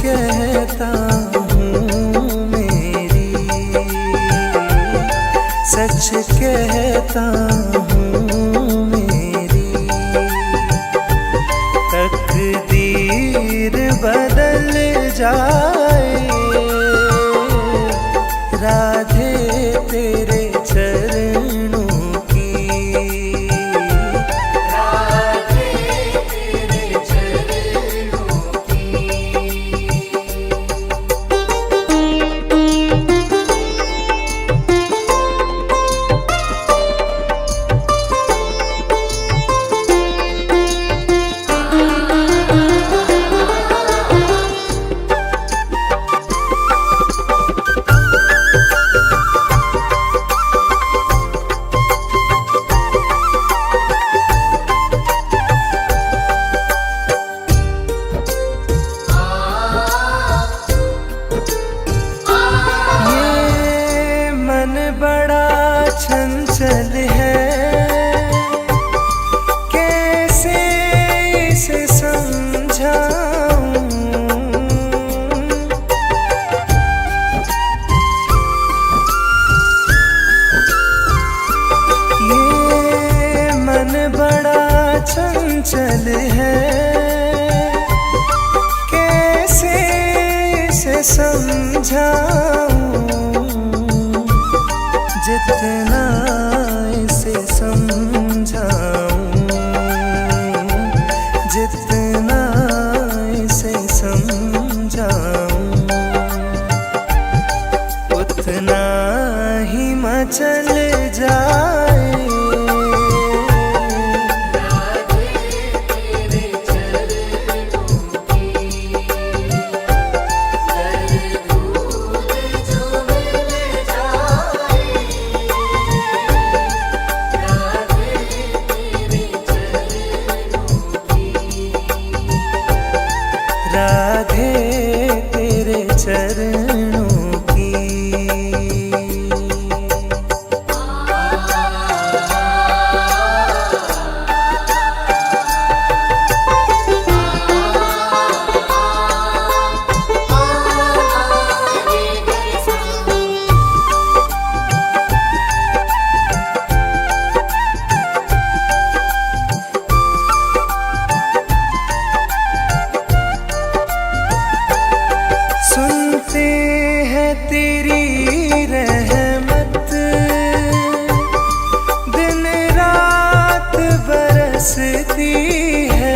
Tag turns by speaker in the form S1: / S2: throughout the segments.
S1: कहता हूँ मेरी, सच कहता हूँ मेरी, तकदीर बदल जाए राधे तेरे चरणों की,
S2: राधे तेरे चरणों की।
S1: ये मन बड़ा चंचल है, कैसे इसे समझाऊं, ये मन बड़ा चंचल है, कैसे इसे समझाऊं, जितना इसे समझाऊं, जितना इसे समझाऊं, उतना ही मचल जाए राधे तेरे चरणों की। सुनते हैं तेरी रहमत, दिन रात बरसती है,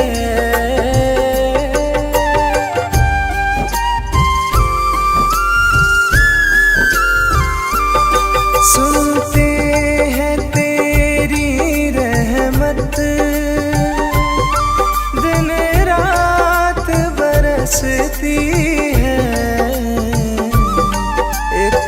S1: सुनते हैं तेरी रहमत, दिन रात बरसती है, एक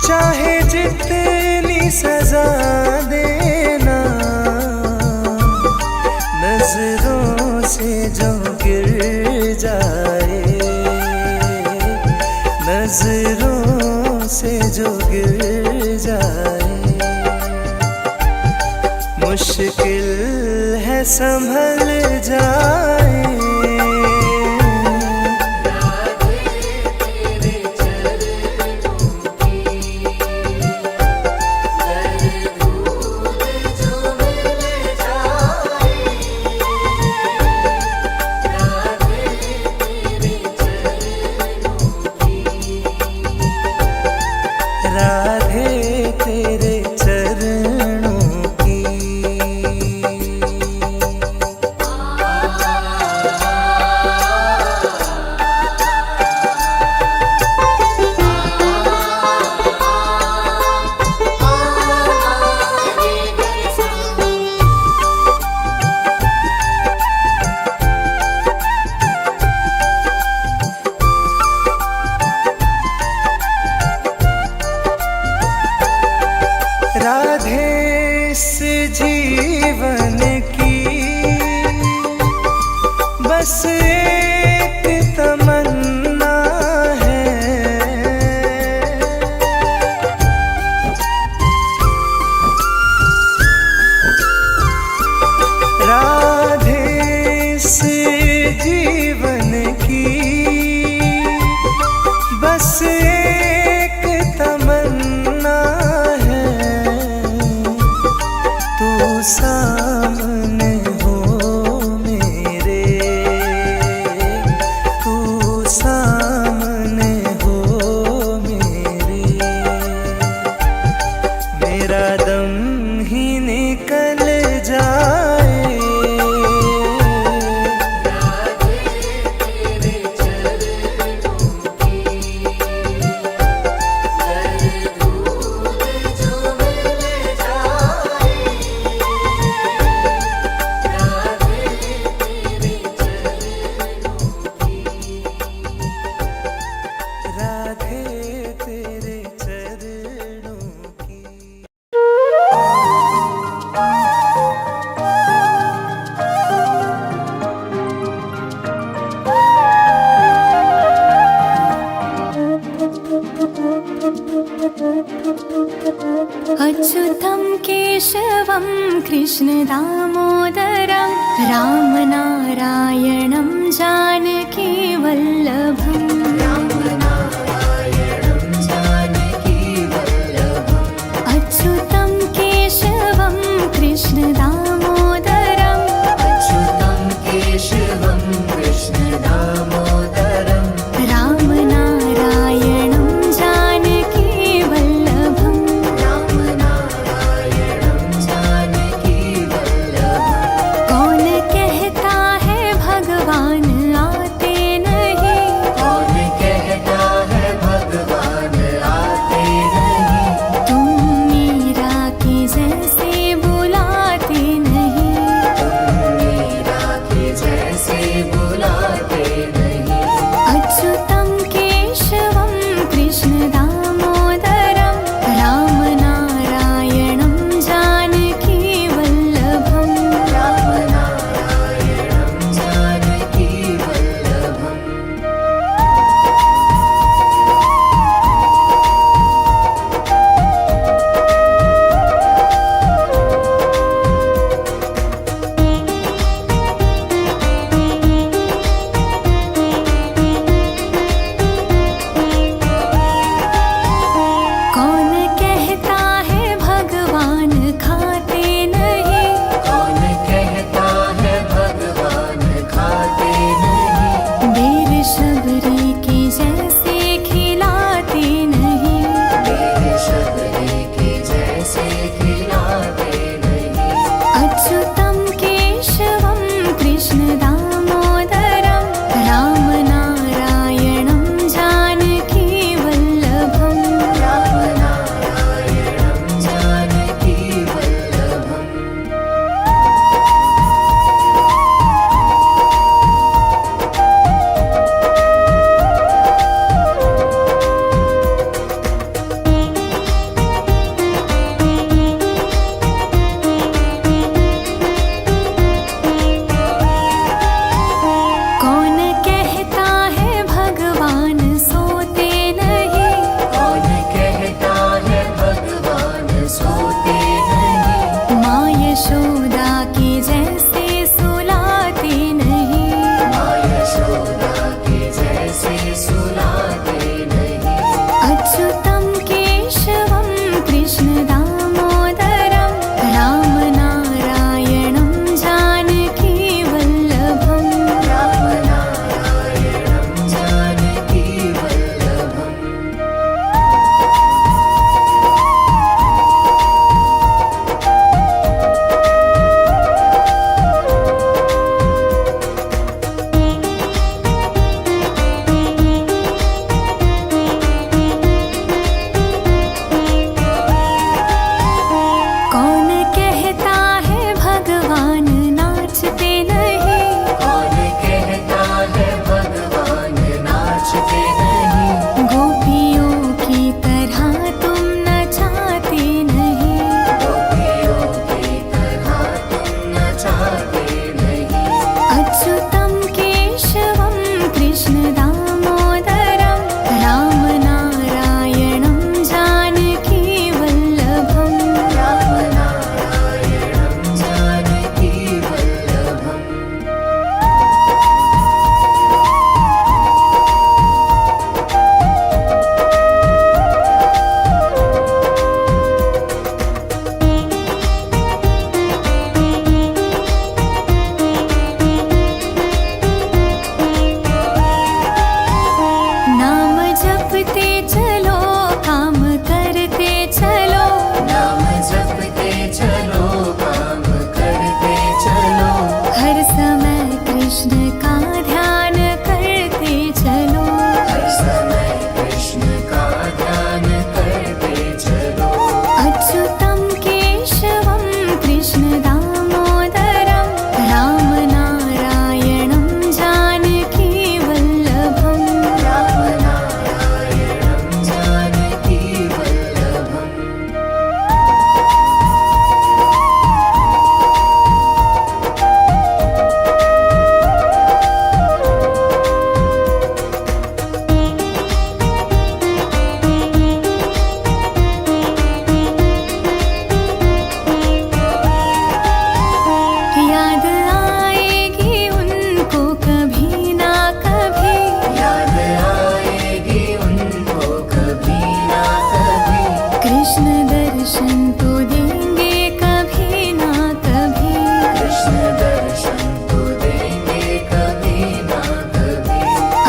S1: चाहे जितनी सजा देना, नजरों से जो गिर जाए, नजरों से जो गिर जाए, मुश्किल है संभल जाए। राधे तेरे चरणों की। राधे इस जीवन की बस एक तमन्ना है, राधे इस जीवन की बस एक तमन्ना है, तू सामने हो मेरे, तू सामने हो मेरे, मेरा दम ही निकल जाए। राधे तेरे चरणों की।
S3: अच्युतं केशवं कृष्णदामोदरं रामनारायणं जानकी वल्लभम्। अच्युतं केशवं कृष्णदामोदरं रामनारायणं जानकी वल्लभम्। कौन कहता है भगवान आते नहीं, कौन कहता यशोदा की जैसे सुलाते नहीं,
S2: माँ यशोदा के जैसे सुलाते नहीं।
S3: अच्युतं केशवं कृष्ण दामोदरं राम नारायणं जानकी वल्लभम्।
S2: राम नारायणं जानकी वल्लभम्।
S3: कौन कहता है भगवान नाचते नहीं,
S2: कौन कहता है भगवान नाचते नहीं।
S3: गोपियों की तरह तुम नचाते नहीं,
S2: गोपियों की तरह तुम नचाते नहीं।
S3: अच्युतं केशवं कृष्ण दामोदरं राम नारायणं जानकी वल्लभम्।
S2: राम नारायणं जानकी वल्लभम्।
S3: नाम जपते चलो काम करते चलो,
S2: नाम जपते चलो काम करते चलो।
S3: हर समय कृष्ण का ध्यान करते चलो,
S2: हर समय कृष्ण का ध्यान करते चलो।
S3: अच्युतं केशवं कृष्ण दामोदरं राम नारायणं जानकी वल्लभम्।
S2: राम नारायणं जानकी वल्लभम्।
S3: याद आएगी उनको कभी ना कभी,
S2: याद आएगी उनको कभी ना कभी।
S3: कृष्ण दर्शन तो देंगे कभी ना कभी,
S2: कृष्ण दर्शन तो देंगे कभी ना कभी।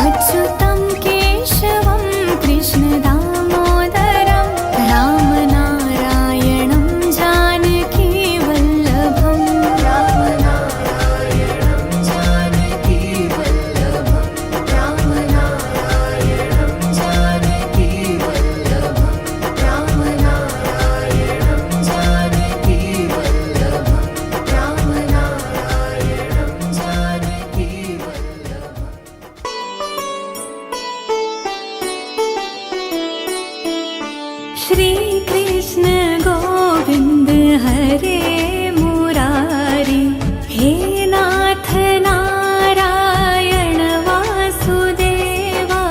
S3: अच्युतं केशवं कृष्ण दामोदरं राम नारायणं जानकी वल्लभम्।
S2: राम नारायणं जानकी वल्लभम्। राम नारायणं जानकी वल्लभम्। राम नारायणं जानकी वल्लभम्। राम नारायणं जानकी वल्लभम्।
S3: श्री कृष्ण गोविंद हरे मुरारी, हे नाथ नारायण वासुदेवा।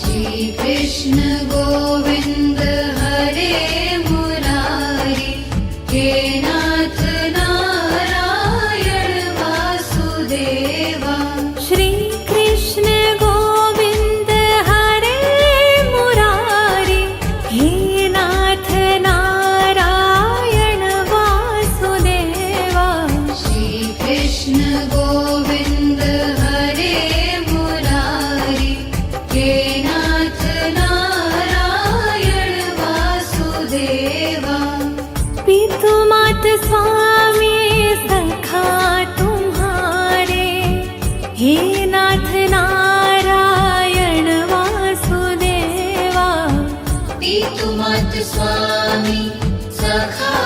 S4: श्री कृष्ण गोविंद हरे मुरारी, हे नाथ नारायण वासुदेवा।
S3: श्री कृष्ण गोविंद हरे मुरारी, हे नाथ नारायण वासुदेवा।
S4: श्री कृष्ण गोविंद हरे मुरारी, हे नाथ नारायण वासुदेवा।
S3: पितु मात स्वामी सखा तुम्हारे, हे नाथ नारायण वासुदेवा।
S4: पितु मात स्वामी सखा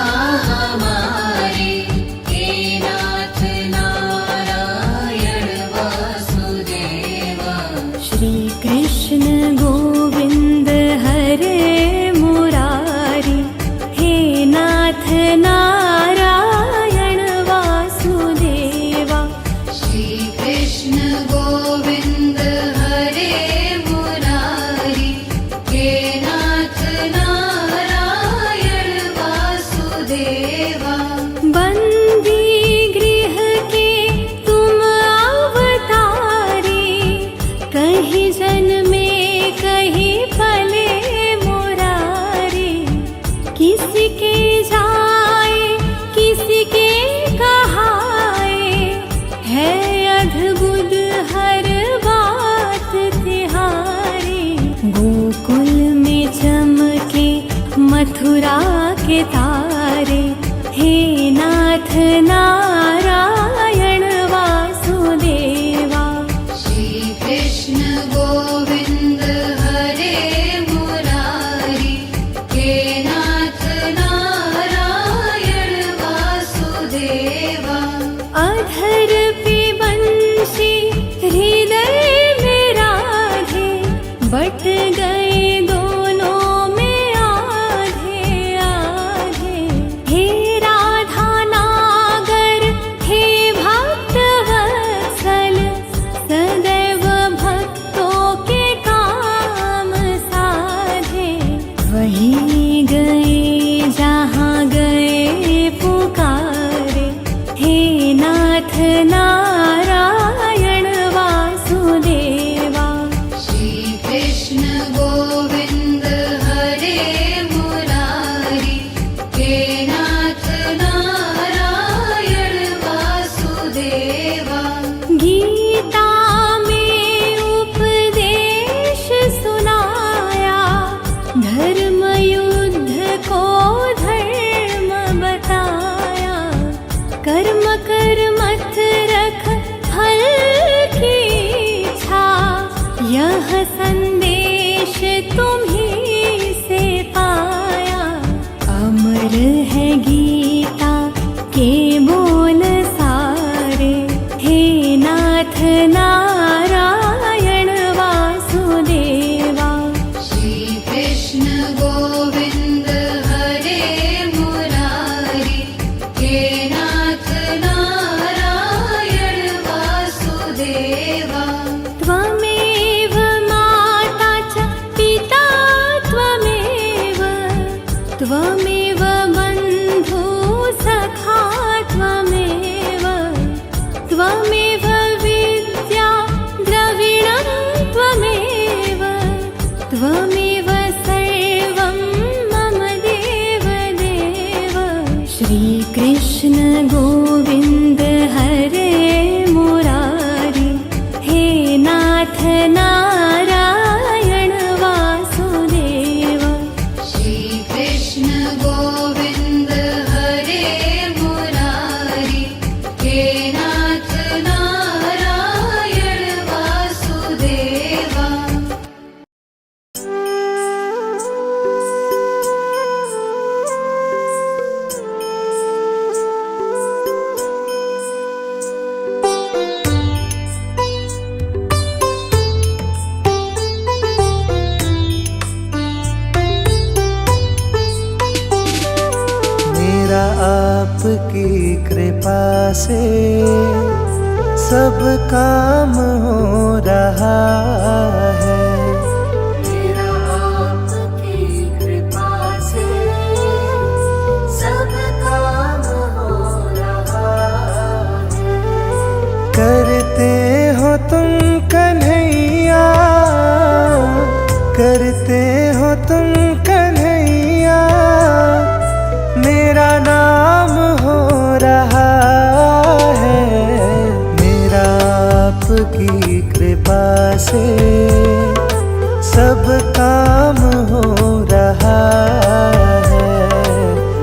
S4: हमारे, हे नाथ नारायण वासुदेवा।
S3: श्री कृष्ण गोविंद हरे मुरारी, हे नाथ नारायण वासुदेवा।
S4: श्री कृष्ण गोविंद हरे मुरारी, हे नाथ नारायण वासुदेवा।
S3: बंदी मथुरा के तारे, हे नाथ नारायण वासुदेवा।
S4: श्री कृष्ण गोविंद हरे मुरारी, हे नाथ नारायण वासुदेवा।
S3: अधर पे बंशी हृदय में राधे, बट गए दोनों में आधे आधे। हे राधा नागर, हे भक्त वत्सल, सदैव भक्तों के काम साधे। वहीं गए जहाँ गए पुकारे, हे नाथ नारायण वासुदेवा।
S4: श्री कृष्ण गोविंद हरे मुरारी, हे नाथ नारायण वासुदेवा।
S3: गीता में उपदेश सुनाया, धर्म युद्ध को धर्म बताया। कर्म कर मत रख फल की इच्छा, यह संदेश तुम्हीं से पाया। अमर है गीता के बोल सारे, हे नाथ नारायण वासुदेवा।
S4: श्री कृष्ण गोविंद हरे मुरारी, हे नाथ नारायण वासुदेवा।
S3: त्वमेव माता च पिता त्वमेव, त्वमेव बन्धु सखा त्वमेव, त्वमेव विद्या द्रविणं त्वमेव, त्वमेव सर्वं मम देव देव। श्री कृष्ण गोविंद हरे मुरारी, हे नाथ नारायण वासुदेवा।
S4: श्री कृष्ण गोविंद हरे मुरारी, हे नाथ नारायण वासुदेवा।
S1: मेरा आपकी कृपा से सब काम हो रहा है।
S2: मेरा आपकी कृपा से सब काम हो रहा है।
S1: करते हो तुम कन्हैया, करते हो तुम कन्हैया, मेरा नाम हो रहा है। मेरा आपकी कृपा से सब काम हो रहा है।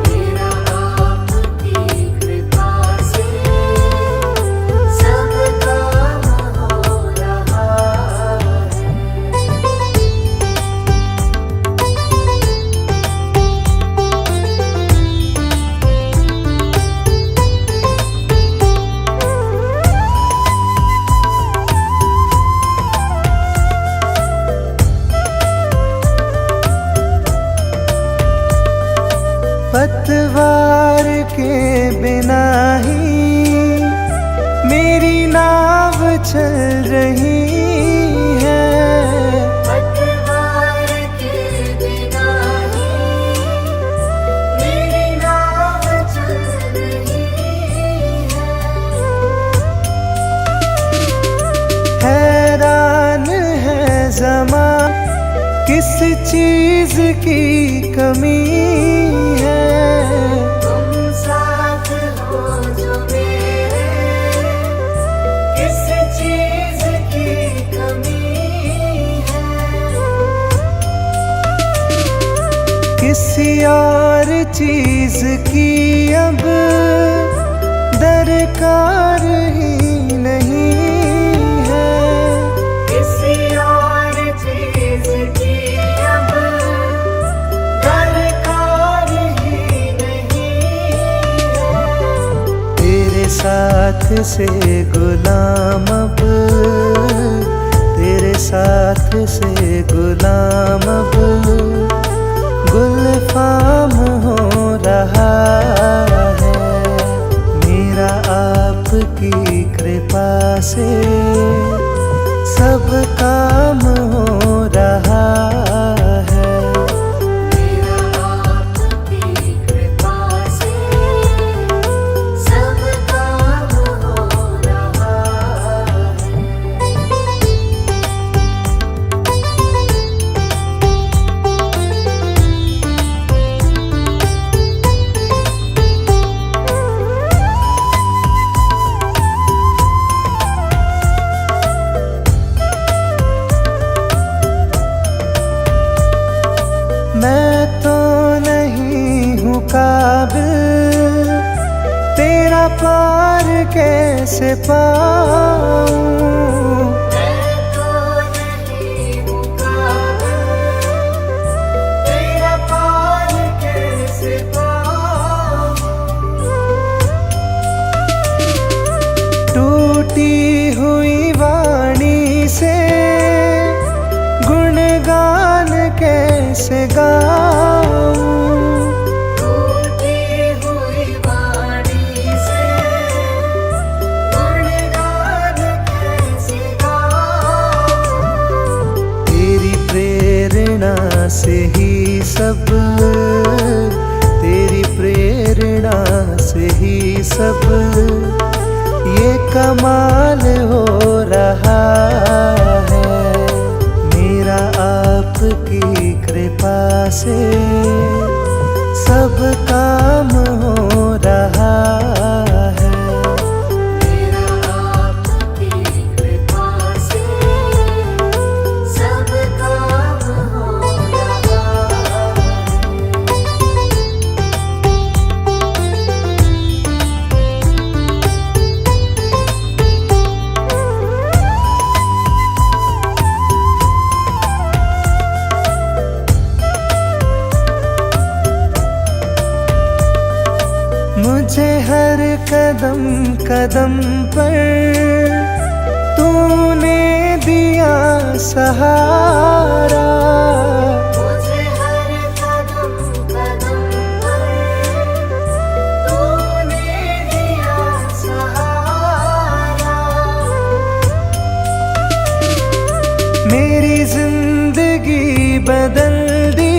S2: मेरा आपकी कृपा से सब काम हो रहा है।
S1: पतवार के बिना ही मेरी नाव चल रही है।
S2: पतवार के बिना ही मेरी नाव चल रही है।
S1: हैरान है ज़मां किस चीज की कमी है।
S2: तुम साथ हो जो मेरे, किस चीज की कमी है।
S1: किस किसी और चीज की अब दरकार ही नहीं है।
S2: किसी और चीज की अब दरकार ही नहीं है।
S1: तेरे साथ से गुलाम अब, तेरे साथ से गुलाम अब गुलफाम हो रहा है। मेरा आपकी कृपा से सब काम हो रहा है।
S2: मेरा आपकी कृपा से सब काम हो रहा है।
S1: मैं तो नहीं हूँ काबिल, तेरा पार कैसे पाऊँ।
S2: मैं तो नहीं हूँ काबिल, तेरा पार कैसे पाऊँ।
S1: टूटी हुई वाणी से गुणगान कैसे गाऊँ।
S2: टूटी हुई वाणी से गुणगान कैसे गाऊँ।
S1: तेरी प्रेरणा से ही सब, तेरी प्रेरणा से ही सब ये कमाल हो रहा है। मेरा आपकी कृपा से सब काम हो रहा है।
S2: मेरा आपकी कृपा से सब काम हो रहा है।
S1: मुझे हर कदम कदम पर तूने दिया सहारा।
S2: मुझे हर कदम कदम पर तूने दिया सहारा।
S1: मेरी जिंदगी बदल दी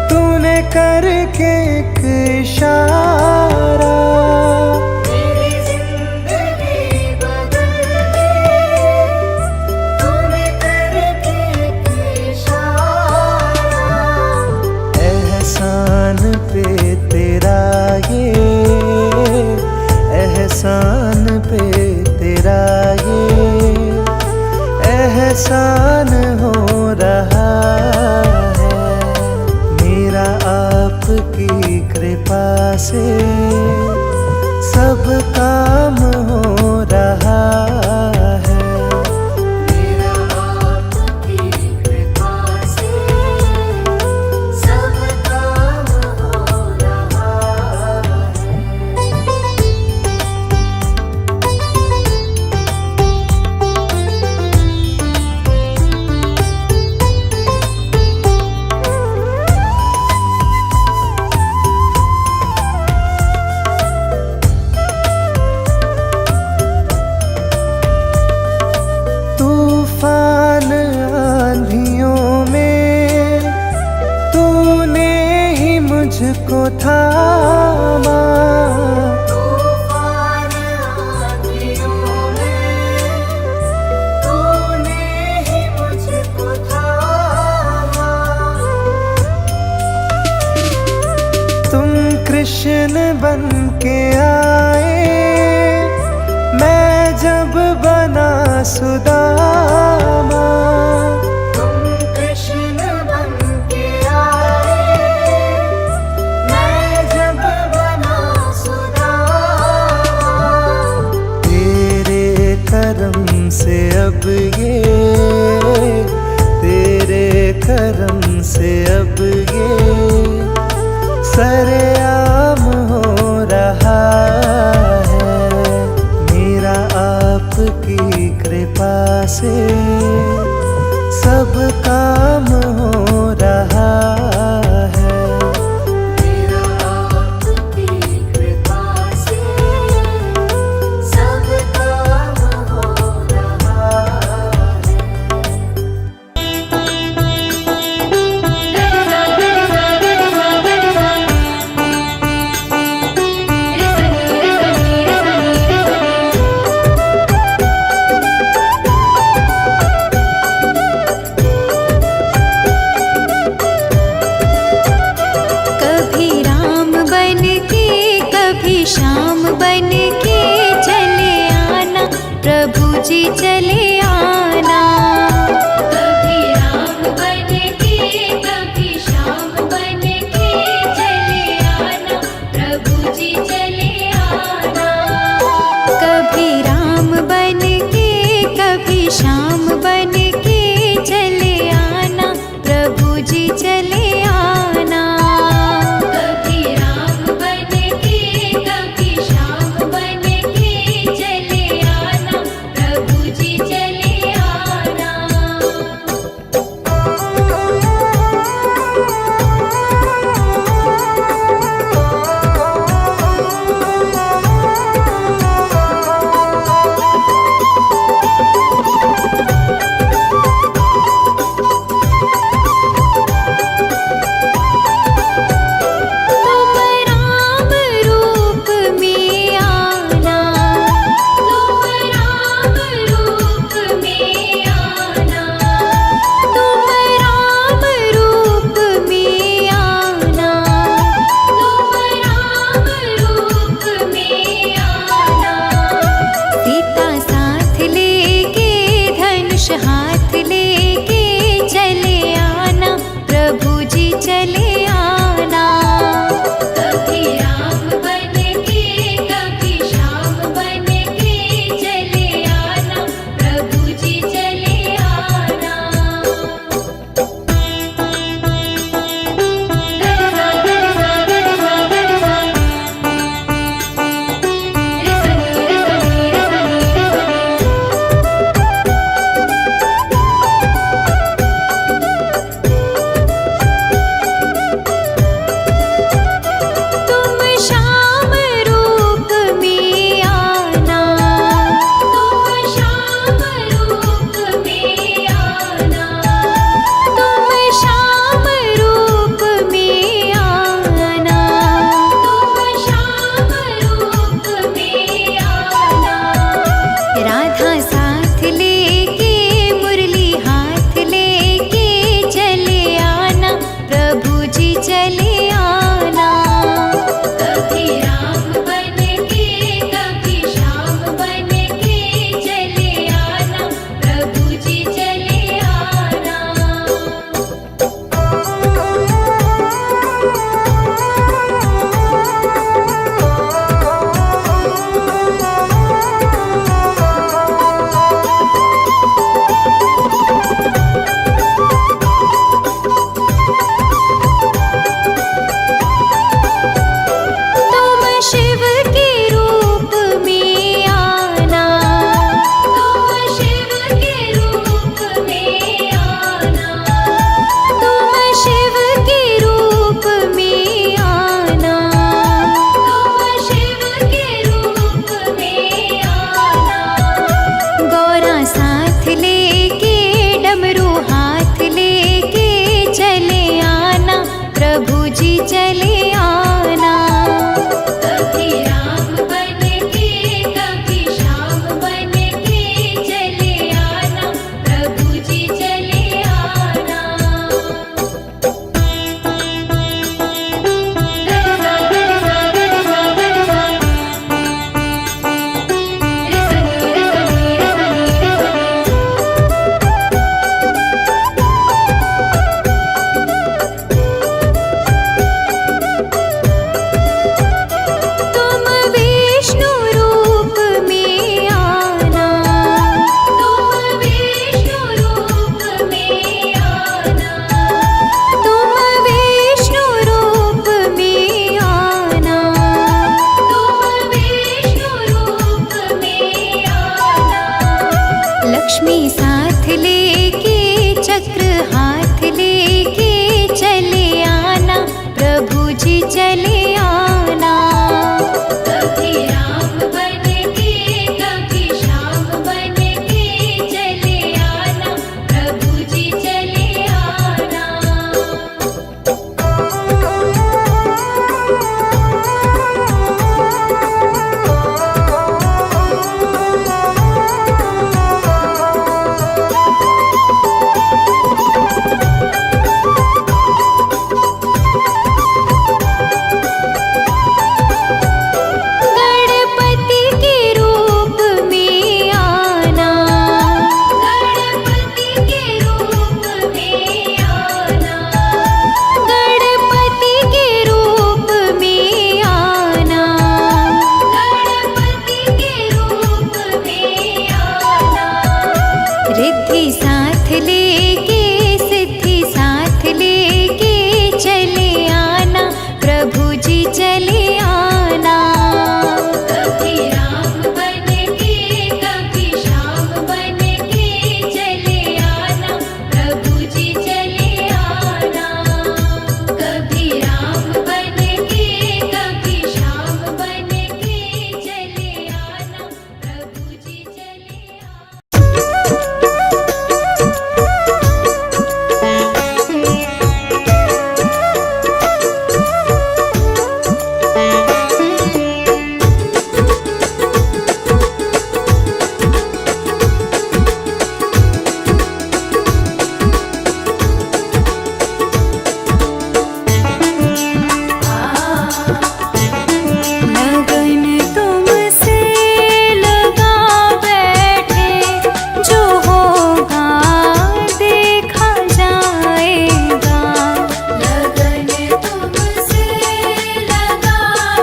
S1: तूने करके एक इशारा।
S2: मेरी जिंदगी बदल दी तूने करके एक इशारा।
S1: एहसान पे तेरा ये, एहसान पे तेरा ये एहसान हो रहा है। मेरा आपकी कृपा से सब काम हो रहा है।
S2: मेरा आपकी कृपा से सब काम हो रहा है।
S1: तूफान आंधियों में तूने ही मुझको थामा।
S2: तूफान आंधियों में तूने ही मुझको थामा।
S1: तुम कृष्ण बन के आए, मैं जब बना सुदामा।
S2: तुम कृष्ण बन के आए,
S3: बन के चले आना, प्रभु जी चले आना।
S4: कभी राम बन के कभी श्याम बन के चले आना, प्रभु जी चले आना।
S3: कभी राम बन के कभी श्याम बन के चले आना, प्रभु जी चले आना।
S4: कभी राम बन के कभी श्याम बन के चले आना, प्रभु जी चले आना।
S3: तुम राम रूप में आना,
S4: तुम राम रूप में आना,
S3: तुम राम रूप में आना।
S4: तुम राम रूप में आना।
S3: सीता साथ लेके धनुष हाथ लेके चले आना, प्रभु जी चले आना।
S4: कभी राम बन के कभी श्याम बन के चले आना, प्रभु जी चले आना।
S3: तुम श्याम रूप में आना,
S4: तुम श्याम रूप में आना,
S3: तुम श्याम रूप में आना।
S4: तुम श्याम रूप में आना।
S3: राधा साथ लेके मुरली हाथ लेके चले आना, प्रभु जी चले आना।
S4: कभी राम बन के कभी श्याम बन के चले आना, प्रभु जी चले आना।
S3: तुम शिव के रूप में आना,
S4: तुम शिव के रूप में आना,
S3: तुम शिव के रूप में आना।
S4: तुम शिव के रूप में आना।
S3: गौरा साथ लेके डमरू हाथ लेके चले आना, प्रभु जी चले आना।
S4: कभी राम बन के कभी श्याम बन के चले आना, प्रभु जी चले आना।
S3: लगन तुमसे लगा बैठे, जो होगा देखा जाएगा।
S4: लगन तुमसे लगा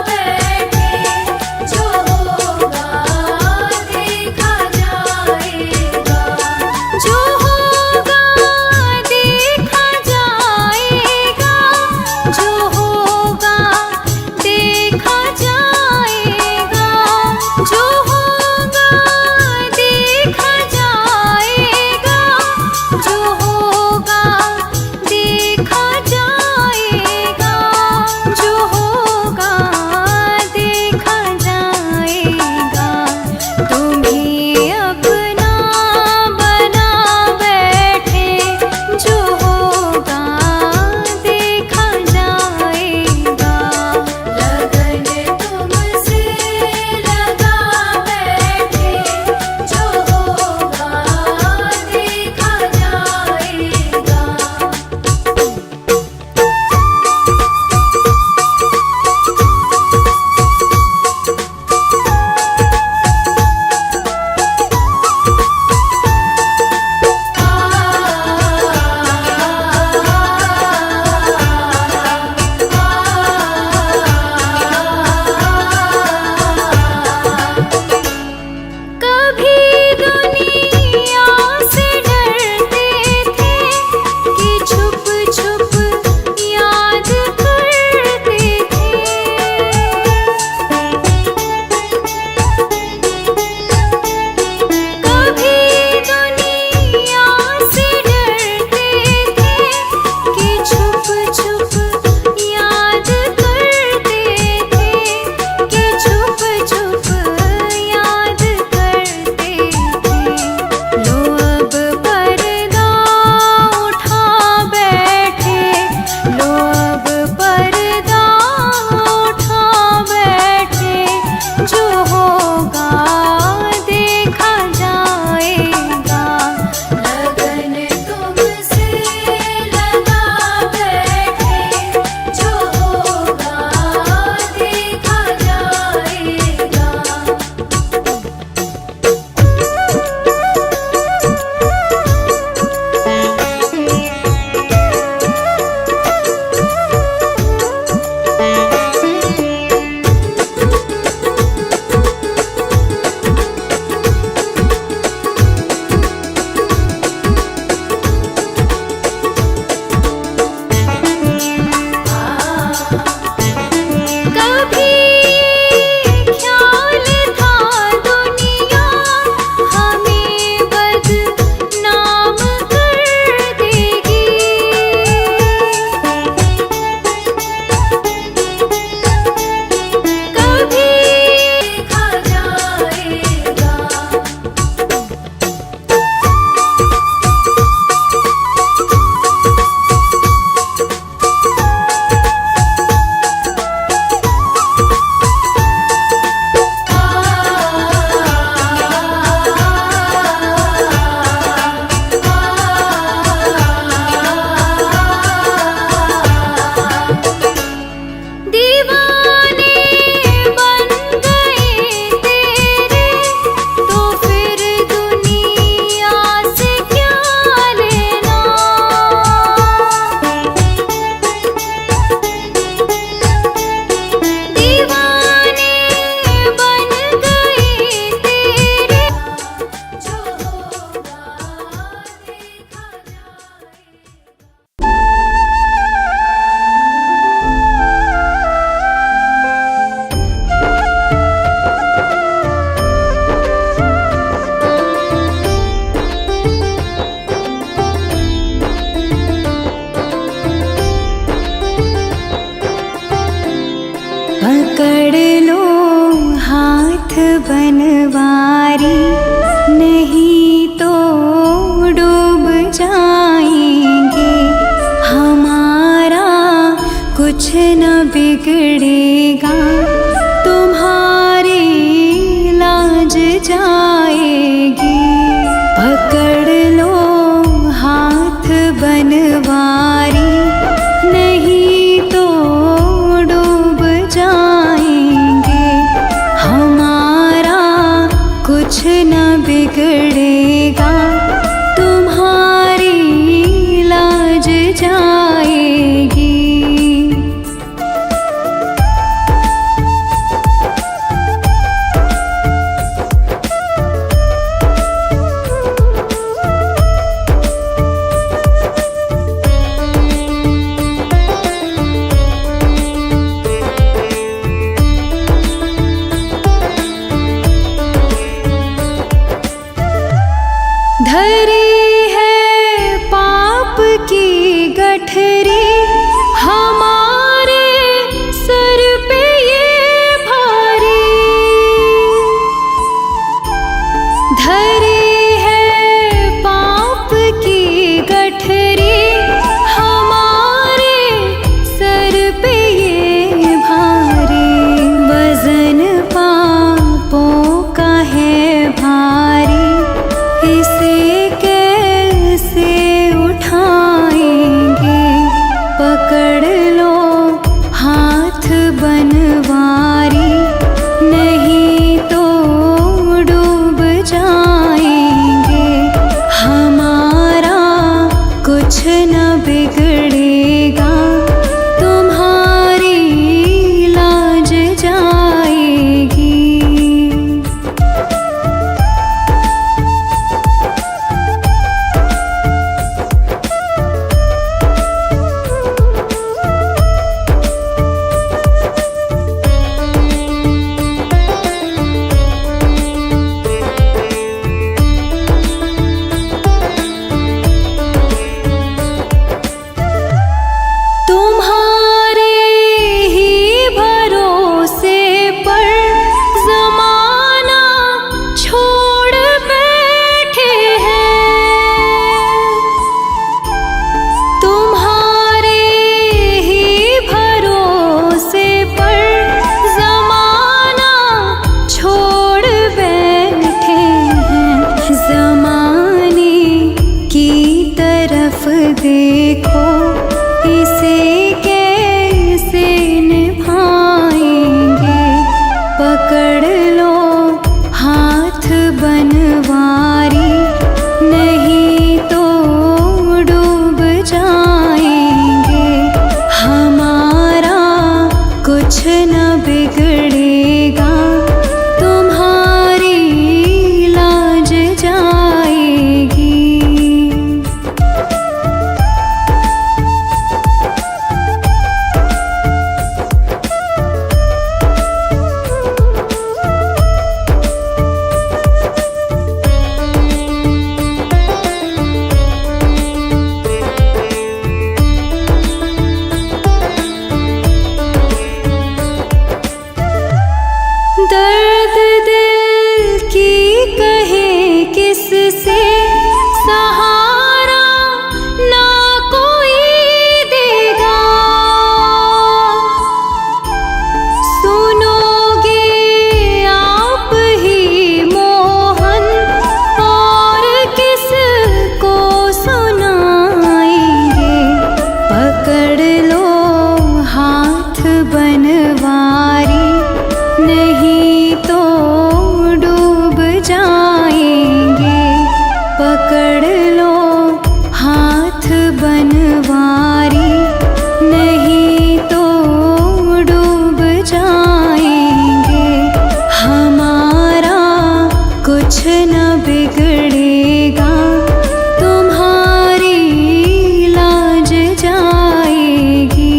S4: बैठे, जो होगा देखा जाएगा।
S3: जो होगा देखा जाएगा, जो होगा देखा जाएगा, जो होगा देखा जाएगा, जो होगा देखा जाएगा, जो होगा देखा जाएगा। तुम्हें अपना बना बैठे, जो होगा देखा जाएगा।
S4: लगन तुमसे लगा बैठे, जो होगा देखा जाएगा।
S3: कभी दुनिया से डरते थे कि छुप छुप याद करते थे। कभी दुनिया से डरते थे कि छुप छुप याद करते थे, कि छुप छुप याद करते थे। लो अब पर्दा उठा बैठे, लो अब पर्दा उठा बैठे, जो होगा देखा जाएगा।
S4: लगन तुमसे लगा बैठे, जो होगा देखा जाएगा।
S3: कभी ख्याल था दुनिया हमें बदनाम कर देगी। कभी
S4: देखा जाएगा।
S3: दीवाने बन गए तेरे, तो फिर दुनिया से क्या लेना। दीवाने बन गए तेरे,
S4: जो होगा देखा जाएगा।
S3: पकड़ लो हाथ बनवारी, नहीं तो डूब जाएंगे। हमारा कुछ न बिगड़ेगा, तुम्हारी लाज जाएगी। पकड़ लो हाथ बनवारी, नहीं तो डूब बिगड़ेगा, तुम्हारी लाज जाएगी। दर्द दिल की कहे किससे, सहारा ना कोई देगा। सुनोगे आप ही मोहन, और किसको सुनाएंगे। पकड़ लो हाथ बनवारी, नहीं तो डूब जाएंगे। पकड़ लो हाथ बनवारी, नहीं तो डूब जाएंगे। हमारा कुछ न बिगड़ेगा, तुम्हारी लाज जाएगी।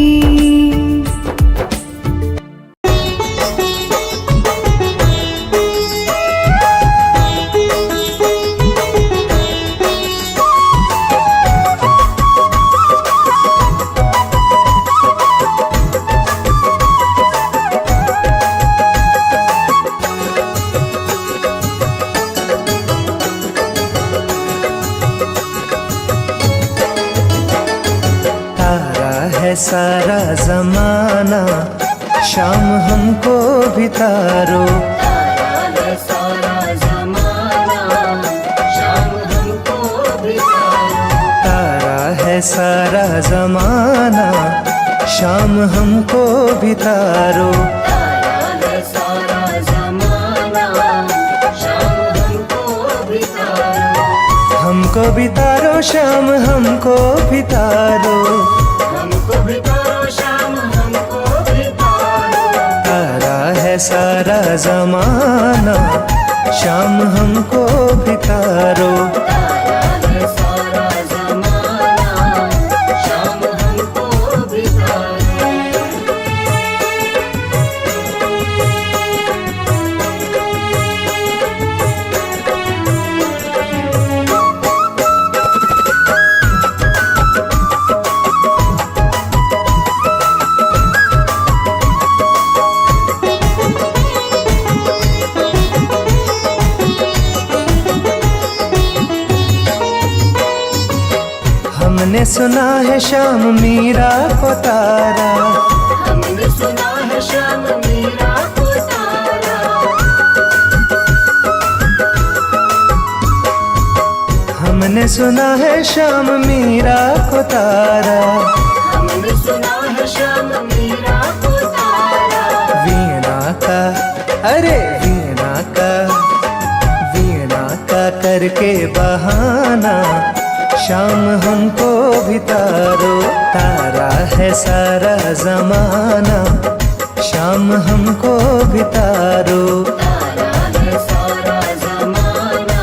S1: तारा है सारा जमाना, शाम हमको भी तारो।
S2: तारा है सारा जमाना, शाम हमको भी तारो।
S1: तारा है सारा जमाना, शाम हमको भी तारो।
S2: तारा है सारा जमाना, शाम हमको भी तारो।
S1: हमको भी तारो, शाम हमको भी तारो।
S2: हमको भी तारो, शाम हमको भी तारो।
S1: तारा है सारा जमाना, शाम हमको भी तारो।
S2: तारा है सारा जमाना, शाम हमको भी तारो।
S1: हमने सुना है श्याम मीरा को तारा।
S2: हमने सुना है श्याम मीरा को तारा।
S1: हमने सुना है श्याम मीरा को तारा।
S2: हमने सुना है श्याम मीरा को तारा।
S1: वीणा का, अरे वीणा का, वीणा का करके बहाना, शाम हमको भी तारो। तारा है सारा जमाना, शाम हमको भी तारो।
S2: तारा है सारा जमाना,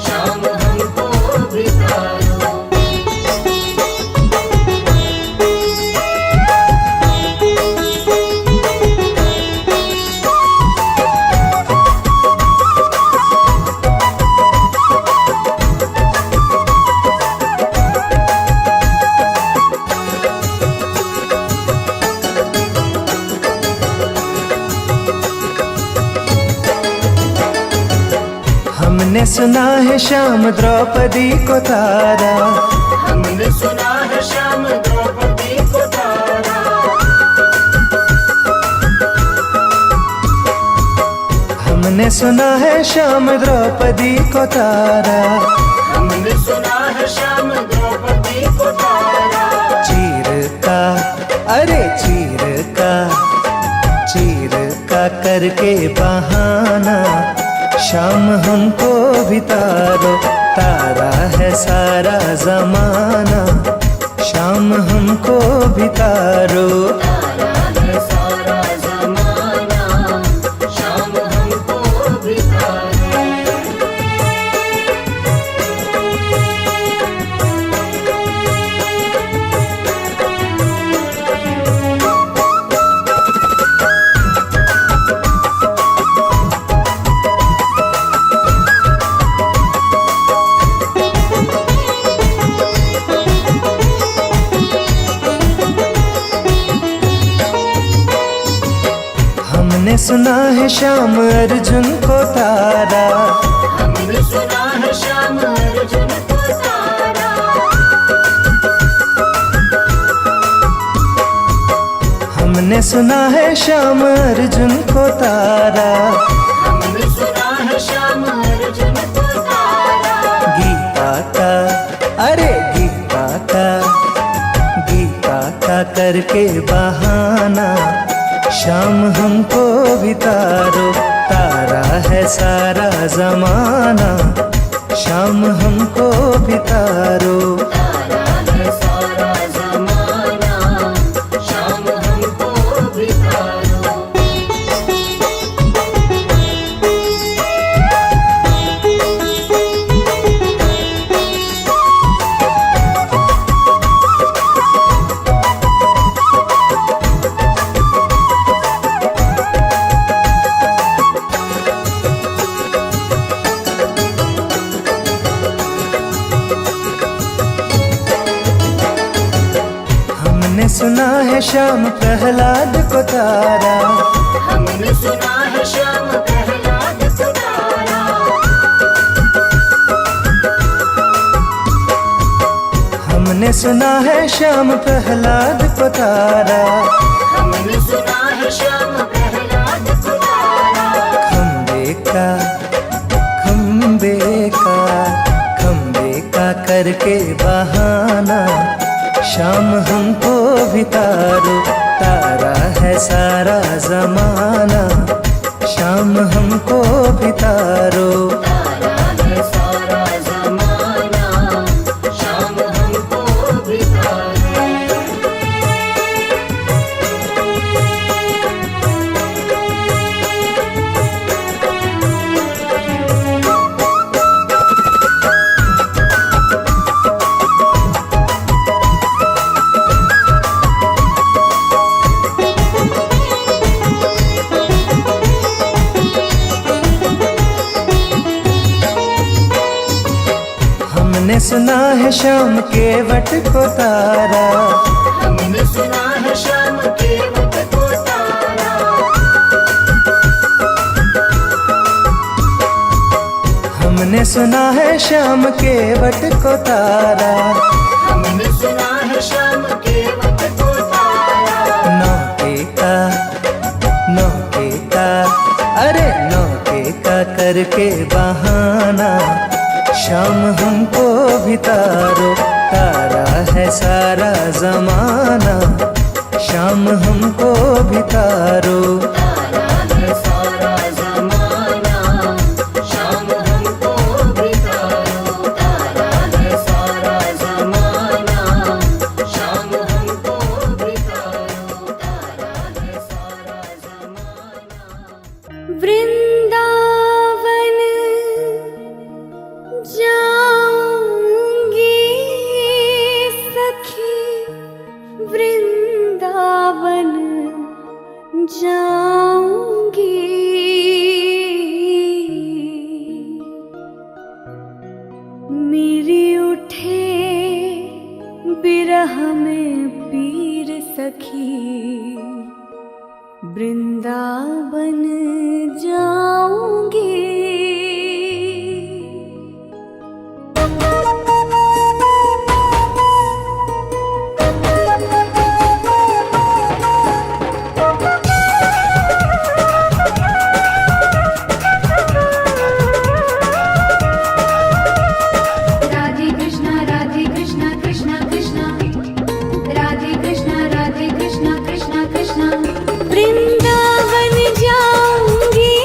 S2: शाम हमको भी तारो।
S1: हमने सुना है श्याम द्रौपदी को तारा।
S2: हमने सुना है श्याम द्रौपदी को तारा।
S1: हमने सुना है श्याम द्रौपदी को तारा।
S2: हमने सुना है श्याम द्रौपदी को तारा।
S1: चीर का, अरे चीर का, चीर का करके बहाना, शाम हमको भी तारो। तारा है सारा जमाना, शाम हमको भी तारो।
S2: तारा है सारा जमाना,
S1: हमने सुना है श्याम अर्जुन को तारा,
S2: हमने सुना है श्याम अर्जुन को तारा।
S1: हमने सुना है श्याम अर्जुन को तारा।
S2: हमने सुना है श्याम अर्जुन को तारा।
S1: गीता का, अरे गीता का, गीता का करके बहाना श्याम हमको भी तारो। तारा है सारा जमाना, श्याम हमको भी तारो।
S2: तारा है सारा जमाना, श्याम हमको भी तारो।
S1: हमने सुना है श्याम प्रहलाद को तारा,
S2: हमने सुना है श्याम प्रहलाद को तारा।
S1: हमने सुना है श्याम प्रहलाद को तारा।
S2: हमने सुना है श्याम प्रहलाद को तारा।
S1: खम्बे का, खम्बे का, खम्बे का करके बहाना श्याम हमको भी तारो। तारा है सारा जमाना, श्याम हमको भी तारो।
S2: तारा है सारा जमाना, श्याम हमको भी तारो।
S1: हमने सुना है श्याम के वट को तारा,
S2: हमने सुना है श्याम के वट को तारा।
S1: हमने सुना है श्याम के वट को तारा।
S2: हमने सुना है श्याम के वट को तारा।
S1: नौके का, नौके का, अरे नौके का करके बहाना श्याम हमको भी तारो। तारा है सारा जमाना, श्याम हमको भी तारो।
S2: तारा है सारा जमाना, श्याम हमको भी तारो। तारा है सारा जमाना, श्याम हमको भी तारो। तारा है सारा जमाना।
S3: वृंदावन जाऊंगी सखी, वृंदावन जाऊंगी। मेरी उठे बिरह में पीर सखी, वृंदावन जाऊंगी।
S4: राधे कृष्णा कृष्णा कृष्णा, राधे कृष्णा कृष्णा कृष्णा।
S3: वृंदावन जाऊंगी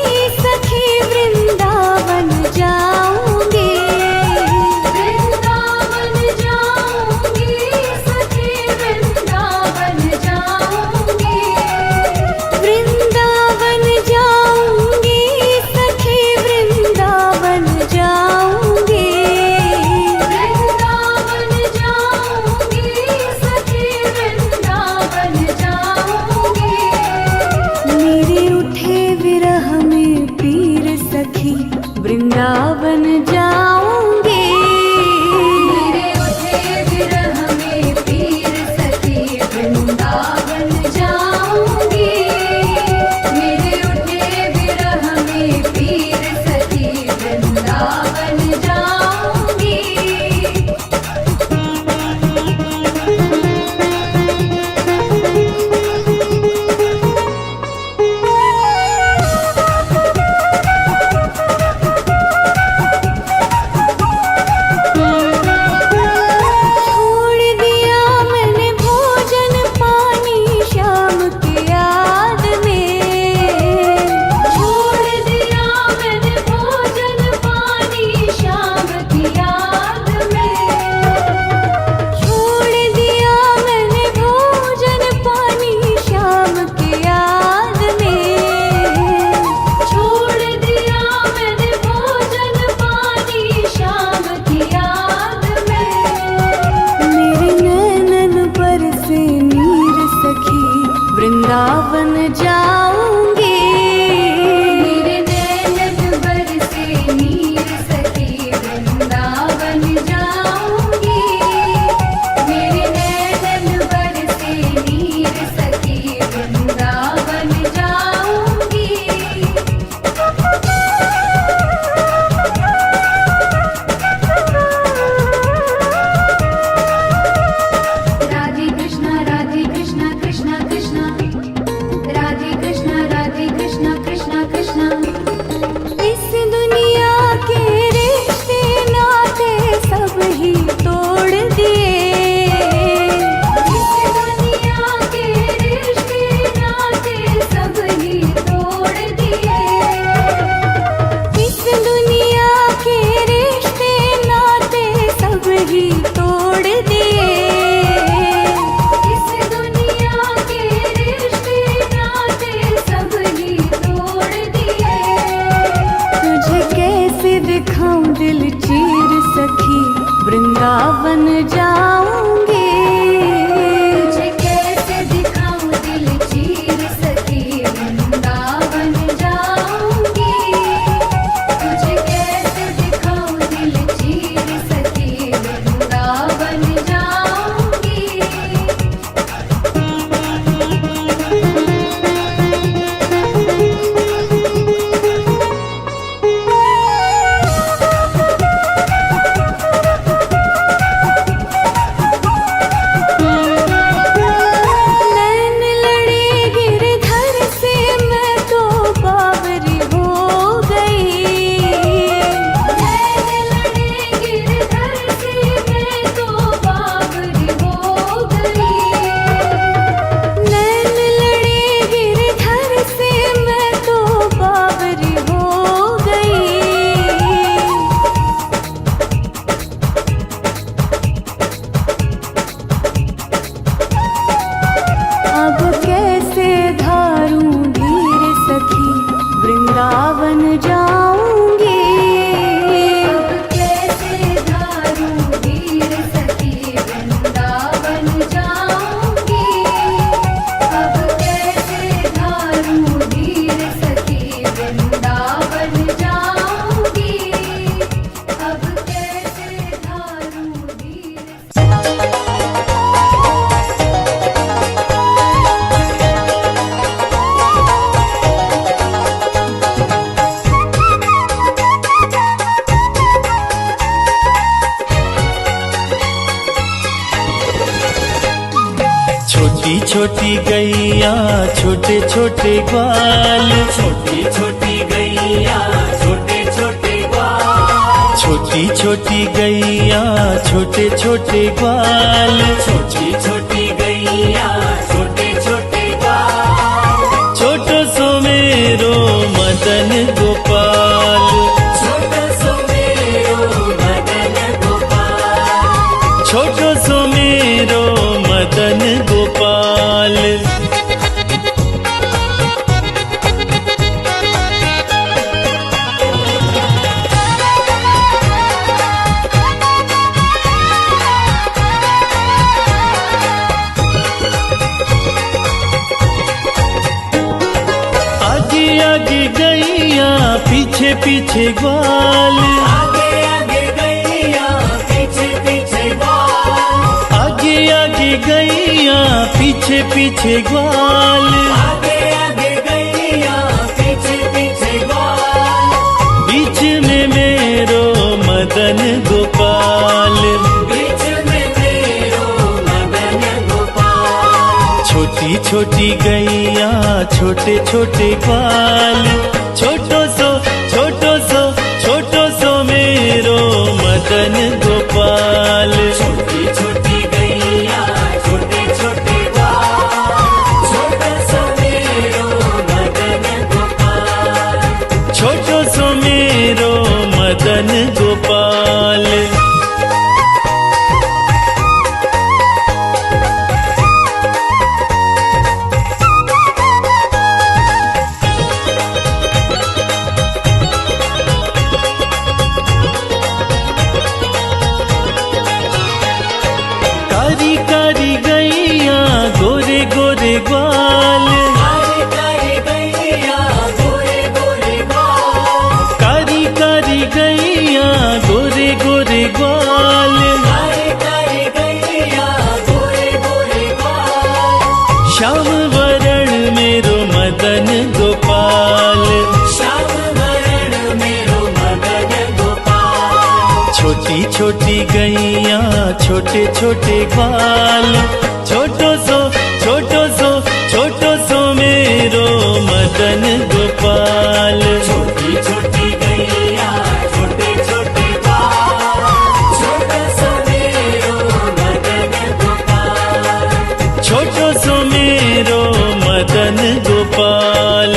S3: जाऊंगी।
S4: मेरे नैन बरसे नीर सखी वृंदावन जाऊंगी। मेरे नैन बरसे नीर सखी वृंदावन जाऊंगी। राधे कृष्णा कृष्णा कृष्णा राधे कृष्णा कृष्णा कृष्णा।
S3: इस दुनिया के रिश्ते नाते सब ही तोड़ दिए।
S4: इस दुनिया के रिश्ते नाते सब ही तोड़ दिए।
S3: इस दुनिया के रिश्ते नाते सब ही तोड़ दिए।
S4: इस दुनिया के रिश्ते नाते सब ही तोड़ दिए।
S3: तुझे कैसे दिखाऊं दिल चीर सखी वृंदावन जाऊंगी।
S4: तुझे कैसे दिखाऊं दिल चीर सखी वृंदावन जाऊंगी। तुझे कैसे दिखाऊं दिल चीर सखी वृंदावन जाऊंगी।
S3: नैन लड़े गिरधर से मैं तो बावरी हो गई।
S4: नैन लड़े गिरधर से मैं तो बावरी हो गई।
S3: नैन लड़े गिरधर से मैं तो बावरी हो गई। अब कैसे धारूं धीर सखी वृंदावन जाऊंगी।
S4: अब कैसे धारूं धीर सखी वृंदावन जाऊंगी। अब कैसे धारूं धीर सखी वृंदावन जाऊंगी। अब कैसे धारूं धीर।
S1: छोटी छोटी गैया छोटे छोटे ग्वाल,
S2: छोटी छोटी गैया छोटे छोटे ग्वाल।
S1: छोटी छोटी गैया छोटे छोटे ग्वाल।
S2: छोटी छोटी गैया छोटे छोटे ग्वाल।
S1: छोटो सो मेरो मदन गोपाल।
S2: छोटो सो मेरो मदन गोपाल।
S1: छोटो सो मेरो मदन गोपाल। आगे आगे गैया पीछे पीछे ग्वाल।
S2: आगे आगे गैया पीछे पीछे ग्वाल।
S1: आगे आगे गैया पीछे पीछे ग्वाल।
S2: आगे आगे गैया पीछे पीछे ग्वाल।
S1: बीच में मेरो मदन गोपाल।
S2: बीच में मेरो मदन गोपाल।
S1: छोटी छोटी गैया छोटे छोटे ग्वाल। छोटो सो मेरो मदन गोपाल।
S2: छोटी छोटी गैया छोटे छोटे ग्वाल। छोटो सो मेरो मदन गोपाल।
S1: छोटो सो मेरो मदन गोपाल। छोटी गैया छोटे छोटे ग्वाल, छोटो सो मेरो मदन गोपाल।
S2: छोटी छोटी गैया छोटे छोटे ग्वाल, छोटो सो मेरो मदन गोपाल।
S1: छोटो सो मेरो मदन गोपाल।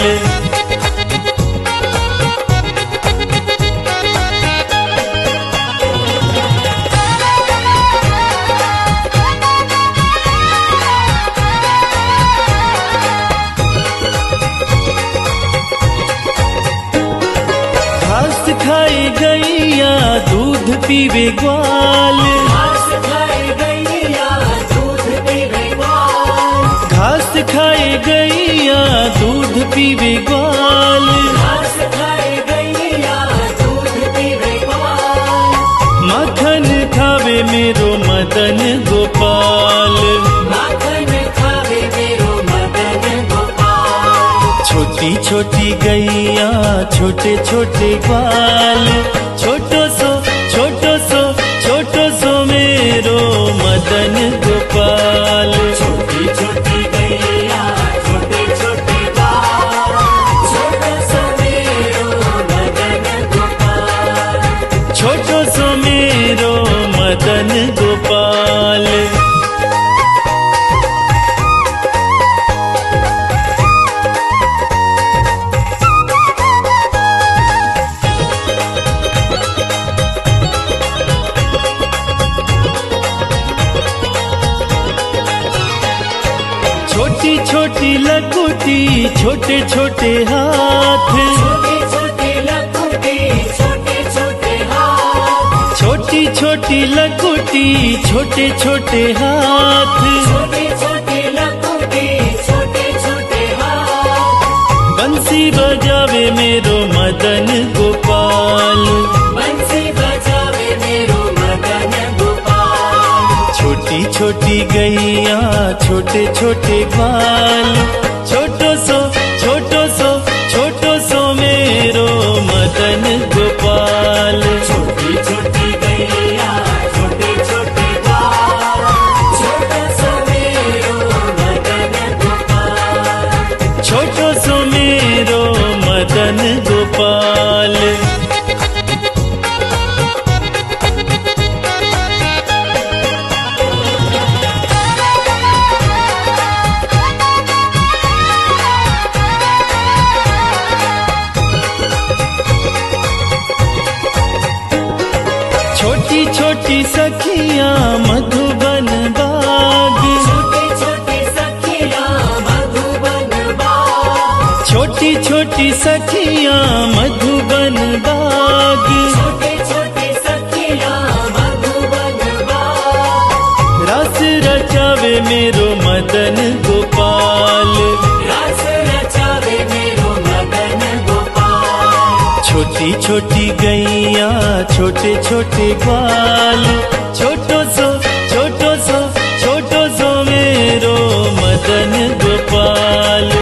S1: घास खाए गैया दूध पीवे ग्वाल,
S2: घास खाए गैया दूध पीवे ग्वाल,
S1: घास खाए गैया दूध पीवे ग्वाल।
S2: घास खाए गैया दूध पीवे ग्वाल।
S1: माखन खावे मेरो मदन गोपाल।
S2: माखन खावे मेरो मदन गोपाल।
S1: छोटी छोटी गैया छोटे छोटे ग्वाल, छोटो सो मेरो मदन गोपाल।
S2: छोटी छोटी गैया छोटे छोटे ग्वाल, छोटो सो मेरो मदन गोपाल।
S1: छोटो सो मेरो मदन गोपाल। छोटी छोटी लकुटी छोटे छोटे हाथ,
S2: छोटी छोटी लकुटी छोटे छोटे हाथ।
S1: छोटी छोटी लकुटी छोटे छोटे हाथ।
S2: छोटी छोटी लकुटी छोटे छोटे हाथ।
S1: बंसी बजावे मेरो मदन गोपाल।
S2: बंसी बजावे मेरो मदन गोपाल।
S1: छोटी छोटी गैया छोटे छोटे ग्वाल, छोटो सो मेरो मदन गोपाल।
S2: छोटी छोटी गैया छोटे छोटे ग्वाल, छोटो सो मेरो मदन गोपाल।
S1: छोटो सो मेरो मदन गोपाल। छोटी छोटी सखियां मधुबन बाग,
S2: छोटी छोटी सखियां मधुबन बाग।
S1: छोटी छोटी सखियां मधुबन बाग।
S2: छोटी छोटी सखियां मधुबन बाग।
S1: रस रचावे मेरो मदन गोपाल।
S2: रस रचावे मेरो मदन गोपाल।
S1: छोटी छोटी गैया छोटे छोटे ग्वाल, छोटो सो मेरो मदन